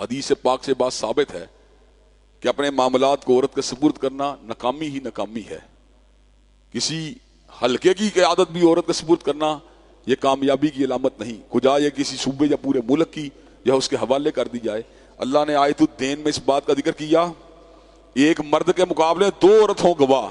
حدیث پاک سے بات ثابت ہے کہ اپنے معاملات کو عورت کے سپرد کرنا ناکامی ہی ناکامی ہے. کسی حلقے کی قیادت بھی عورت کے سپرد کرنا یہ کامیابی کی علامت نہیں، کجا یہ کسی صوبے یا پورے ملک کی یا اس کے حوالے کر دی جائے. اللہ نے آیت الدین میں اس بات کا ذکر کیا ایک مرد کے مقابلے 2 عورت ہوں گواہ،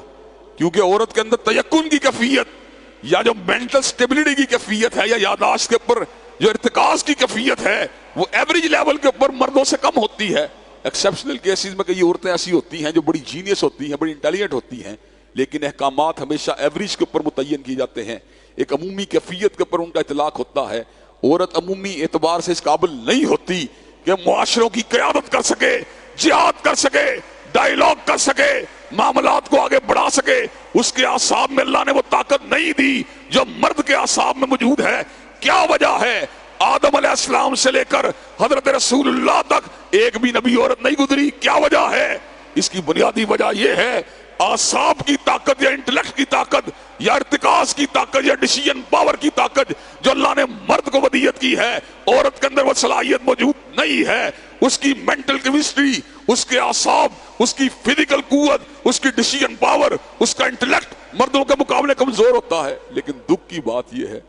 کیونکہ عورت کے اندر تیقن کی کیفیت یا جو مینٹل سٹیبلٹی کی کیفیت ہے یا یاداشت کے اوپر جو ارتکاز کی کیفیت ہے وہ ایوریج لیول کے اوپر مردوں سے کم ہوتی ہے. ایکسیپشنل کیسز میں کئی عورتیں ایسی ہوتی ہیں جو بڑی جینیس ہوتی ہیں، بڑی انٹیلیجنٹ ہوتی ہیں، لیکن احکامات ہمیشہ ایوریج کے اوپر متعین کیے جاتے ہیں. ایک عمومی کیفیت کے اوپر ان کا اطلاق ہوتا ہے. عورت عمومی اعتبار سے اس قابل نہیں ہوتی کہ معاشروں کی قیادت کر سکے، جہاد کر سکے، ڈائیلاگ کر سکے، معاملات کو آگے بڑھا سکے. اس کے اعصاب میں اللہ نے وہ طاقت نہیں دی جو مرد کے اعصاب میں موجود ہے. کیا وجہ ہے؟ آدم علیہ السلام سے لے کر حضرت رسول اللہ تک ایک بھی نبی عورت نہیں گزری. کیا وجہ ہے؟ اس کی بنیادی وجہ یہ ہے اعصاب کی طاقت یا انٹلیکٹ کی طاقت یا ارتکاز کی طاقت یا ڈیسیژن پاور کی طاقت جو اللہ نے مرد کو ودیت کی ہے، عورت کے اندر وہ صلاحیت موجود نہیں ہے. اس کی مینٹل کیمسٹری، اس کے اعصاب، اس کی فزیکل قوت، اس کی ڈیسیژن پاور، اس کا انٹلیکٹ مردوں کے مقابلے کمزور ہوتا ہے. لیکن دکھ کی بات یہ ہے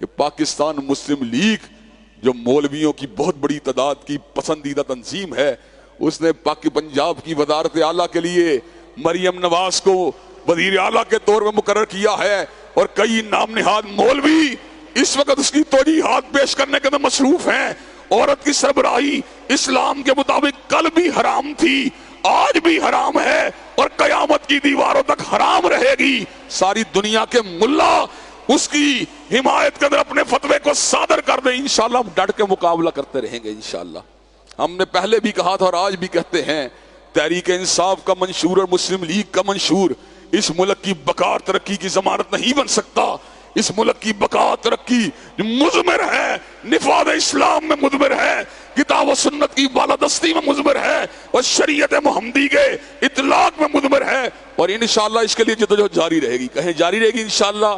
کہ پاکستان مسلم لیگ جو مولویوں کی بہت بڑی تعداد کی پسندیدہ تنظیم ہے، اس نے پنجاب کی وزارت اعلیٰ کے لیے مریم نواز کو وزیر اعلیٰ کے طور پر مقرر کیا ہے، اور کئی نام نہاد مولوی اس وقت اس کی توجیحات پیش کرنے کے اندر مصروف ہیں. عورت کی سربراہی اسلام کے مطابق کل بھی حرام تھی، آج بھی حرام ہے، اور قیامت کی دیواروں تک حرام رہے گی. ساری دنیا کے ملا اس کی حمایت کے اندر اپنے فتوے کو صادر کر دیں، انشاءاللہ ہم ڈٹ کے مقابلہ کرتے رہیں گے. انشاءاللہ ہم نے پہلے بھی کہا تھا اور آج بھی کہتے ہیں، تحریک انصاف کا منشور اور مسلم لیگ کا منشور اس ملک کی بقا اور ترقی کی ضمانت نہیں بن سکتا. اس ملک کی بقا ترقی مضمر ہے، نفاذ اسلام میں مضمر ہے، کتاب و سنت کی بالادستی میں مضمر ہے، اور شریعت محمدی کے اطلاق میں مضمر ہے. اور انشاءاللہ اس کے لیے جدوجہد جاری رہے گی. کہیں جاری رہے گی انشاءاللہ.